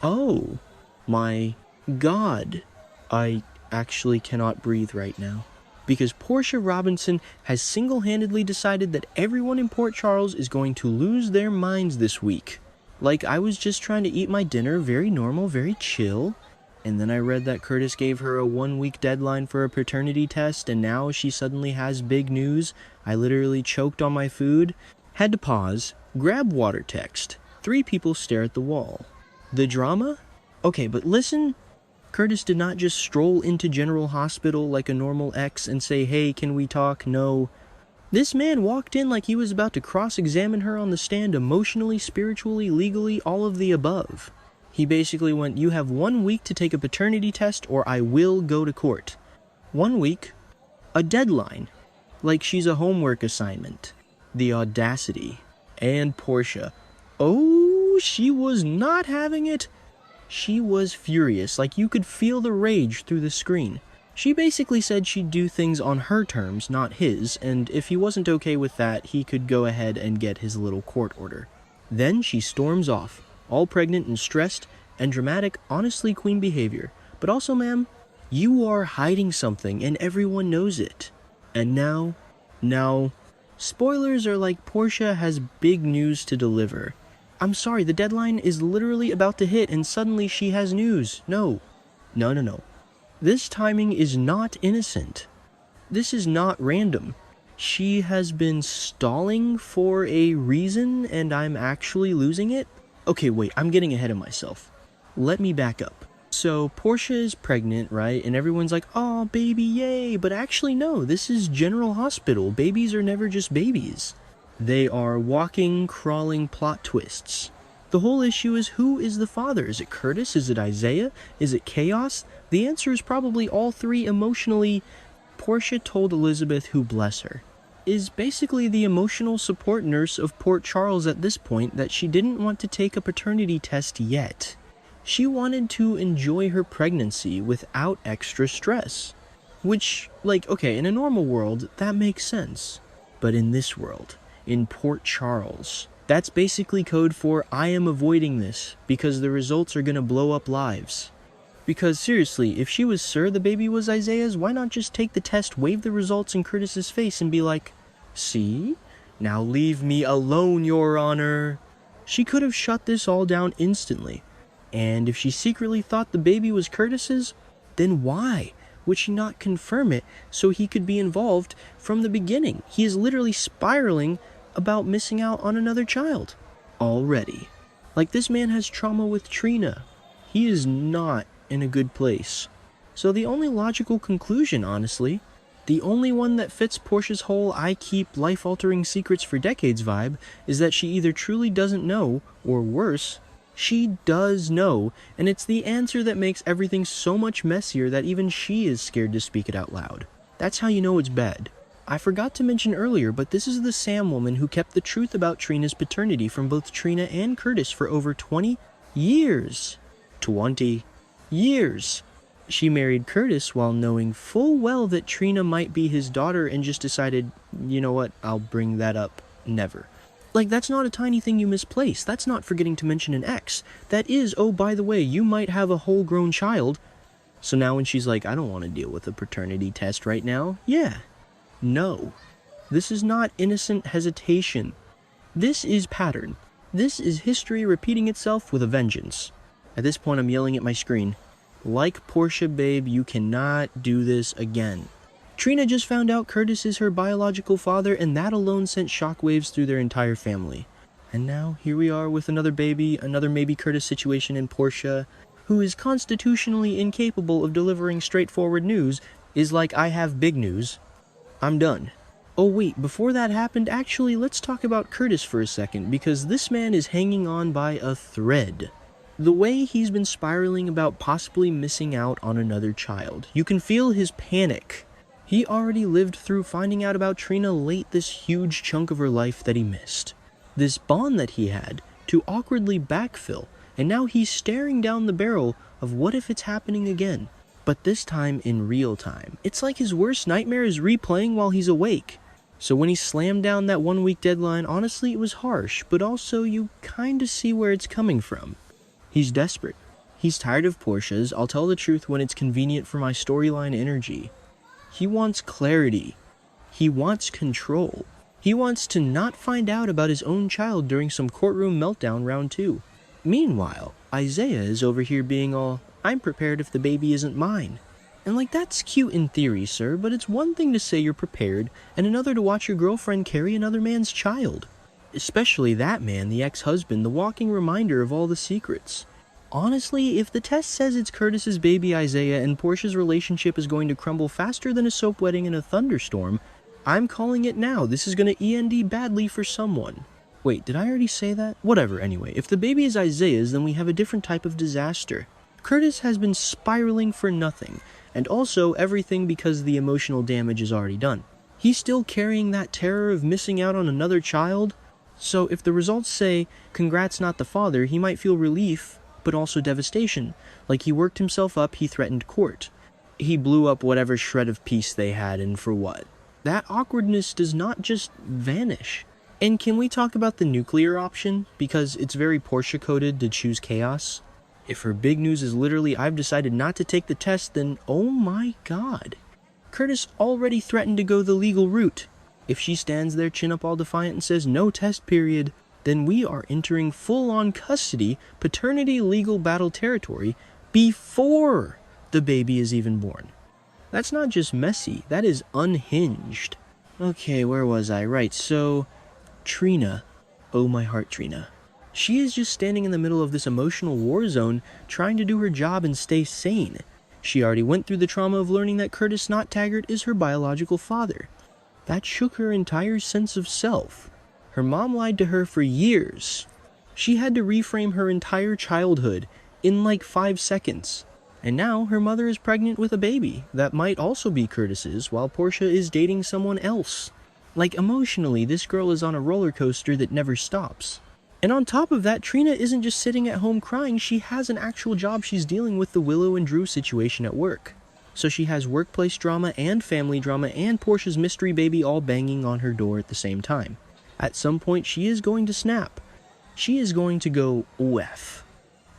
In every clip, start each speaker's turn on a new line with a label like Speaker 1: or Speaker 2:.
Speaker 1: Oh, my God. I actually cannot breathe right now. Because Portia Robinson has single-handedly decided that everyone in Port Charles is going to lose their minds this week. Like, I was just trying to eat my dinner, very normal, very chill, and then I read that Curtis gave her a 1-week deadline for a paternity test, and now she suddenly has big news. I literally choked on my food, had to pause, grab water text. 3 people stare at the wall. The drama? Okay, but listen. Curtis did not just stroll into General Hospital like a normal ex and say, "Hey, can we talk?" No. This man walked in like he was about to cross-examine her on the stand emotionally, spiritually, legally, all of the above. He basically went, "You have 1 week to take a paternity test or I will go to court." 1 week? A deadline. Like she's a homework assignment. The audacity. And Portia. Oh, she was not having it. She was furious, like you could feel the rage through the screen. She basically said she'd do things on her terms, not his, and if he wasn't okay with that, he could go ahead and get his little court order. Then she storms off, all pregnant and stressed, and dramatic, honestly queen behavior. But also, ma'am, you are hiding something and everyone knows it. And now, spoilers are like Portia has big news to deliver. I'm sorry, the deadline is literally about to hit and suddenly she has news. No. This timing is not innocent. This is not random. She has been stalling for a reason and I'm actually losing it? Okay, wait, I'm getting ahead of myself. Let me back up. So Portia is pregnant, right? And everyone's like, "Oh, baby, yay." But actually, no, this is General Hospital. Babies are never just babies. They are walking, crawling plot twists. The whole issue is, who is the father? Is it Curtis? Is it Isaiah? Is it Chaos? The answer is probably all 3 emotionally. Portia told Elizabeth, who bless her, is basically the emotional support nurse of Port Charles at this point, that she didn't want to take a paternity test yet. She wanted to enjoy her pregnancy without extra stress. Which, like, okay, in a normal world, that makes sense. But in this world, in Port Charles, that's basically code for "I am avoiding this because the results are gonna blow up lives." Because seriously, if she was sure the baby was Isaiah's, why not just take the test, wave the results in Curtis's face, and be like, "See? Now leave me alone, Your Honor." She could have shut this all down instantly. And if she secretly thought the baby was Curtis's, then why would she not confirm it so he could be involved from the beginning? He is literally spiraling about missing out on another child already. Like, this man has trauma with Trina. He is not in a good place. So the only logical conclusion, honestly, the only one that fits Portia's whole "I keep life-altering secrets for decades" vibe, is that she either truly doesn't know, or worse, she does know, and it's the answer that makes everything so much messier that even she is scared to speak it out loud. That's how you know it's bad. I forgot to mention earlier, but this is the Sam woman who kept the truth about Trina's paternity from both Trina and Curtis for over 20 years. 20 years. She married Curtis while knowing full well that Trina might be his daughter and just decided, you know what, I'll bring that up never. Like, that's not a tiny thing you misplace. That's not forgetting to mention an ex. That is, oh, by the way, you might have a whole-grown child. So now when she's like, "I don't want to deal with a paternity test right now," yeah. No. This is not innocent hesitation. This is pattern. This is history repeating itself with a vengeance. At this point, I'm yelling at my screen. Like Portia, babe, you cannot do this again. Trina just found out Curtis is her biological father, and that alone sent shockwaves through their entire family. And now, here we are with another baby, another maybe Curtis situation in Portia, who is constitutionally incapable of delivering straightforward news, is like, "I have big news. I'm done." Oh wait, before that happened, actually, let's talk about Curtis for a second, because this man is hanging on by a thread. The way he's been spiraling about possibly missing out on another child, you can feel his panic. He already lived through finding out about Trina late, this huge chunk of her life that he missed. This bond that he had to awkwardly backfill, and now he's staring down the barrel of what if it's happening again. But this time in real time. It's like his worst nightmare is replaying while he's awake. So when he slammed down that 1-week deadline, honestly it was harsh, but also you kinda see where it's coming from. He's desperate. He's tired of Portia's "I'll tell the truth when it's convenient for my storyline" energy. He wants clarity. He wants control. He wants to not find out about his own child during some courtroom meltdown round 2. Meanwhile, Isaiah is over here being all, "I'm prepared if the baby isn't mine." And like, that's cute in theory, sir, but it's one thing to say you're prepared, and another to watch your girlfriend carry another man's child. Especially that man, the ex-husband, the walking reminder of all the secrets. Honestly, if the test says it's Curtis's baby Isaiah and Portia's relationship is going to crumble faster than a soap wedding in a thunderstorm, I'm calling it now. This is going to END badly for someone. Wait, did I already say that? Whatever, anyway. If the baby is Isaiah's, then we have a different type of disaster. Curtis has been spiraling for nothing, and also everything because the emotional damage is already done. He's still carrying that terror of missing out on another child, so if the results say, "Congrats, not the father," he might feel relief, but also devastation. Like, he worked himself up, he threatened court. He blew up whatever shred of peace they had, and for what? That awkwardness does not just vanish. And can we talk about the nuclear option? Because it's very Portia-coded to choose chaos. If her big news is literally, "I've decided not to take the test," then oh my god. Curtis already threatened to go the legal route. If she stands there chin up all defiant and says, "No test period," then we are entering full-on custody, paternity legal battle territory before the baby is even born. That's not just messy, that is unhinged. Okay, where was I? Right, so Trina. Oh my heart, Trina. She is just standing in the middle of this emotional war zone, trying to do her job and stay sane. She already went through the trauma of learning that Curtis Not Taggart is her biological father. That shook her entire sense of self. Her mom lied to her for years. She had to reframe her entire childhood in like 5 seconds. And now her mother is pregnant with a baby that might also be Curtis's while Portia is dating someone else. Like, emotionally, this girl is on a roller coaster that never stops. And on top of that, Trina isn't just sitting at home crying, she has an actual job. She's dealing with the Willow and Drew situation at work. So she has workplace drama and family drama and Portia's mystery baby all banging on her door at the same time. At some point, she is going to snap. She is going to go OF.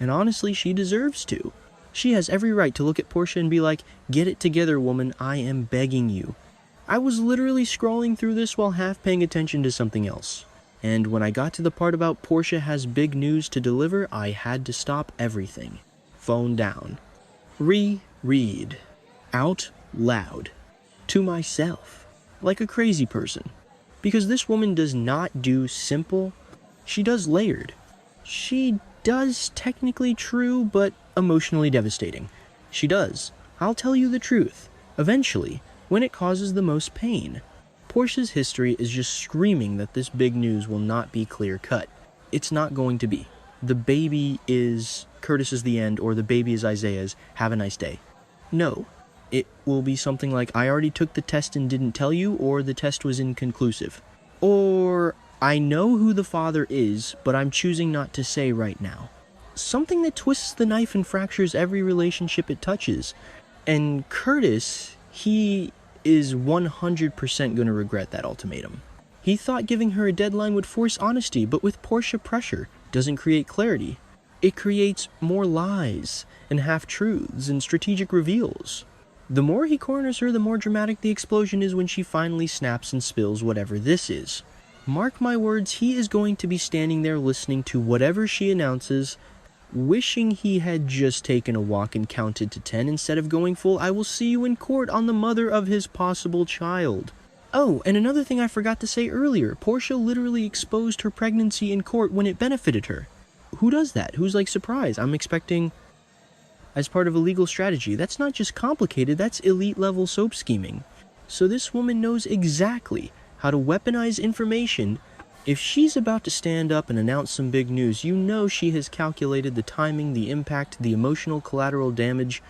Speaker 1: And honestly, she deserves to. She has every right to look at Portia and be like, "Get it together, woman, I am begging you." I was literally scrolling through this while half paying attention to something else. And when I got to the part about Portia has big news to deliver, I had to stop everything. Phone down. Reread. Out loud. To myself. Like a crazy person. Because this woman does not do simple, she does layered. She does technically true, but emotionally devastating. She does. I'll tell you the truth. Eventually, when it causes the most pain. Portia's history is just screaming that this big news will not be clear-cut. It's not going to be. The baby is Curtis's the end, or the baby is Isaiah's, have a nice day. No. It will be something like, "I already took the test and didn't tell you," or "the test was inconclusive." Or, "I know who the father is, but I'm choosing not to say right now." Something that twists the knife and fractures every relationship it touches. And Curtis, he is 100% going to regret that ultimatum. He thought giving her a deadline would force honesty, but with Portia, pressure doesn't create clarity. It creates more lies and half-truths and strategic reveals. The more he corners her, the more dramatic the explosion is when she finally snaps and spills whatever this is. Mark my words, he is going to be standing there listening to whatever she announces, wishing he had just taken a walk and counted to 10 instead of going full "I will see you in court" on the mother of his possible child. Oh, and another thing I forgot to say earlier, Portia literally exposed her pregnancy in court when it benefited her. Who does that? Who's like surprised? I'm expecting as part of a legal strategy. That's not just complicated, that's elite level soap scheming. So this woman knows exactly how to weaponize information. If she's about to stand up and announce some big news, you know she has calculated the timing, the impact, the emotional collateral damage,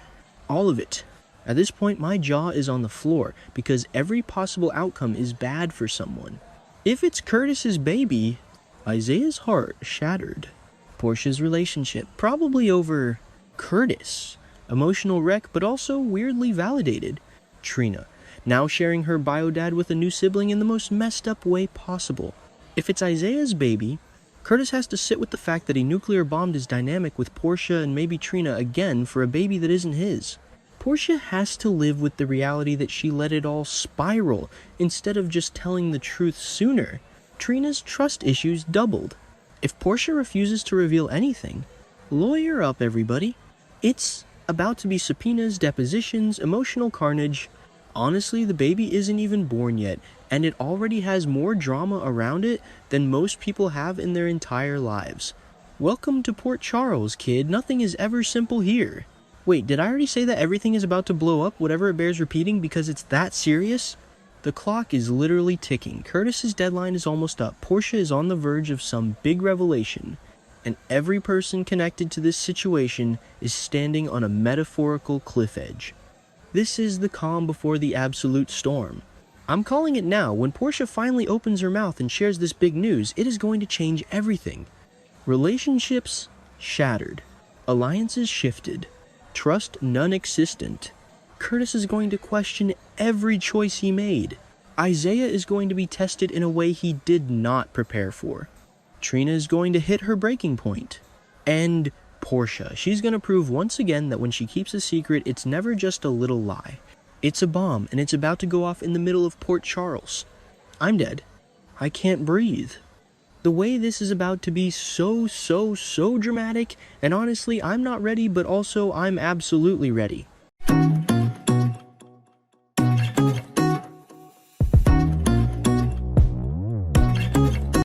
Speaker 1: all of it. At this point, my jaw is on the floor, because every possible outcome is bad for someone. If it's Curtis's baby, Isaiah's heart shattered. Portia's relationship, probably over Curtis, emotional wreck, but also weirdly validated. Trina, now sharing her bio dad with a new sibling in the most messed up way possible. If it's Isaiah's baby, Curtis has to sit with the fact that he nuclear bombed his dynamic with Portia and maybe Trina again for a baby that isn't his. Portia has to live with the reality that she let it all spiral instead of just telling the truth sooner. Trina's trust issues doubled. If Portia refuses to reveal anything, lawyer up, everybody. It's about to be subpoenas, depositions, emotional carnage. Honestly, the baby isn't even born yet, and it already has more drama around it than most people have in their entire lives. Welcome to Port Charles, kid. Nothing is ever simple here. Wait, did I already say that everything is about to blow up, whatever it bears repeating, because it's that serious? The clock is literally ticking. Curtis's deadline is almost up. Portia is on the verge of some big revelation, and every person connected to this situation is standing on a metaphorical cliff edge. This is the calm before the absolute storm. I'm calling it now. When Portia finally opens her mouth and shares this big news, it is going to change everything. Relationships shattered. Alliances shifted. Trust non-existent. Curtis is going to question every choice he made. Isaiah is going to be tested in a way he did not prepare for. Trina is going to hit her breaking point. And Portia, she's going to prove once again that when she keeps a secret, it's never just a little lie. It's a bomb, and it's about to go off in the middle of Port Charles. I'm dead. I can't breathe. The way this is about to be so dramatic, and honestly, I'm not ready, but also I'm absolutely ready.